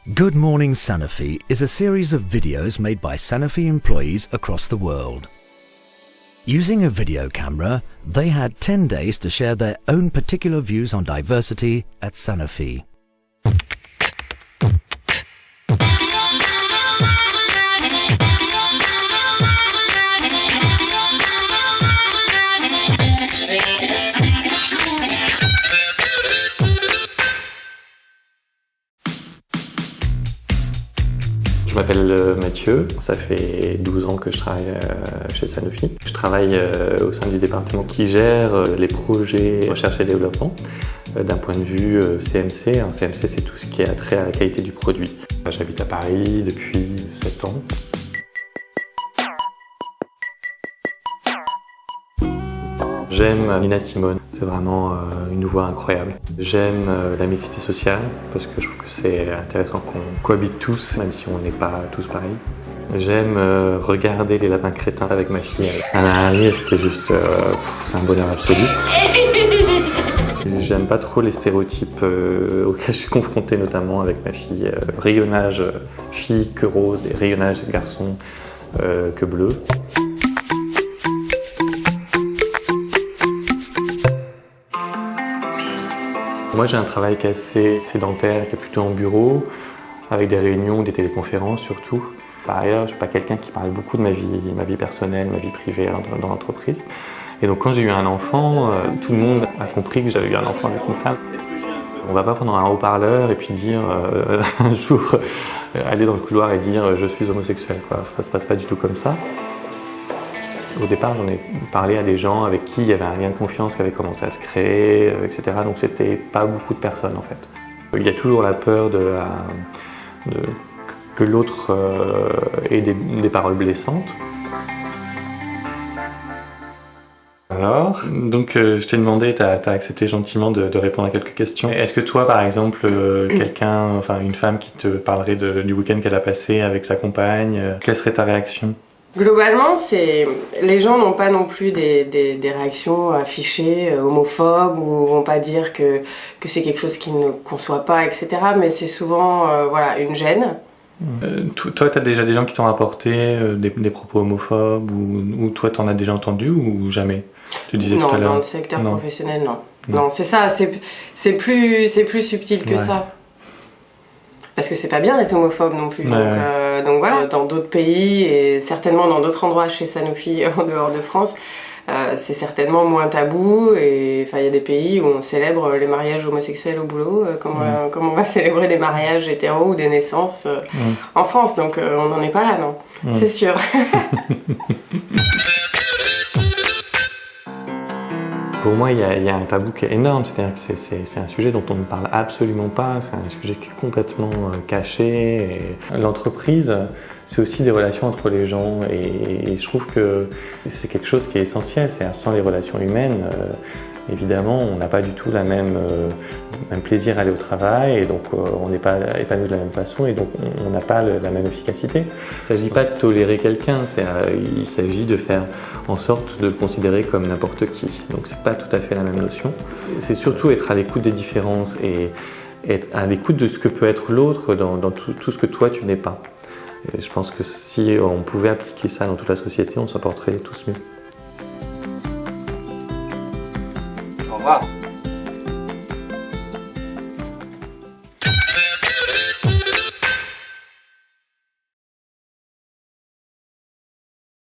Good Morning Sanofi is a series of videos made by Sanofi employees across the world. Using a video camera, they had 10 days to share their own particular views on diversity at Sanofi. Je m'appelle Mathieu, ça fait 12 ans que je travaille chez Sanofi. Je travaille au sein du département qui gère les projets recherche et développement d'un point de vue CMC. Un CMC, c'est tout ce qui a trait à la qualité du produit. J'habite à Paris depuis 7 ans. J'aime Nina Simone, c'est vraiment une voix incroyable. J'aime la mixité sociale parce que je trouve que c'est intéressant qu'on cohabite tous, même si on n'est pas tous pareils. J'aime regarder les lapins crétins avec ma fille. Elle a un rire qui est juste, c'est un bonheur absolu. J'aime pas trop les stéréotypes auxquels je suis confronté, notamment avec ma fille. Rayonnage fille que rose et rayonnage garçon que bleu. Moi j'ai un travail qui est assez sédentaire, qui est plutôt en bureau, avec des réunions, des téléconférences surtout. Par ailleurs, je ne suis pas quelqu'un qui parle beaucoup de ma vie personnelle, ma vie privée dans l'entreprise. Et donc quand j'ai eu un enfant, tout le monde a compris que j'avais eu un enfant avec une femme. On ne va pas prendre un haut-parleur et puis dire un jour, aller dans le couloir et dire je suis homosexuel, quoi. Ça ne se passe pas du tout comme ça. Au départ, j'en ai parlé à des gens avec qui il y avait un lien de confiance qui avait commencé à se créer, etc. Donc c'était pas beaucoup de personnes en fait. Il y a toujours la peur que l'autre ait des paroles blessantes. Alors, donc je t'ai demandé, tu as accepté gentiment de répondre à quelques questions. Est-ce que toi, par exemple, une femme qui te parlerait du week-end qu'elle a passé avec sa compagne, quelle serait ta réaction ? Globalement, les gens n'ont pas non plus des réactions affichées, homophobes, ou vont pas dire que c'est quelque chose qu'ils ne conçoivent pas, etc. Mais c'est souvent une gêne. Toi, tu as déjà des gens qui t'ont rapporté des propos homophobes, ou toi, t'en as déjà entendu, ou jamais? Tu disais non, tout à l'heure. dans le secteur professionnel, non. Non, c'est ça, c'est plus subtil que ça. Parce que c'est pas bien d'être homophobe non plus. Donc voilà, dans d'autres pays et certainement dans d'autres endroits chez Sanofi en dehors de France, c'est certainement moins tabou. Et il y a des pays où on célèbre les mariages homosexuels au boulot, comme on va célébrer des mariages hétéros ou des naissances en France. Donc on n'en est pas là, non. C'est sûr. Pour moi, il y a un tabou qui est énorme, c'est-à-dire que c'est un sujet dont on ne parle absolument pas, c'est un sujet qui est complètement caché. L'entreprise, c'est aussi des relations entre les gens et je trouve que c'est quelque chose qui est essentiel, c'est-à-dire sans les relations humaines, évidemment, on n'a pas du tout le même plaisir à aller au travail et donc on n'est pas épanoui de la même façon et donc on n'a pas la même efficacité. Il ne s'agit pas de tolérer quelqu'un, il s'agit de faire en sorte de le considérer comme n'importe qui. Donc c'est pas tout à fait la même notion. C'est surtout être à l'écoute des différences et être à l'écoute de ce que peut être l'autre dans tout ce que toi tu n'es pas. Et je pense que si on pouvait appliquer ça dans toute la société, on s'en porterait tous mieux. Au revoir.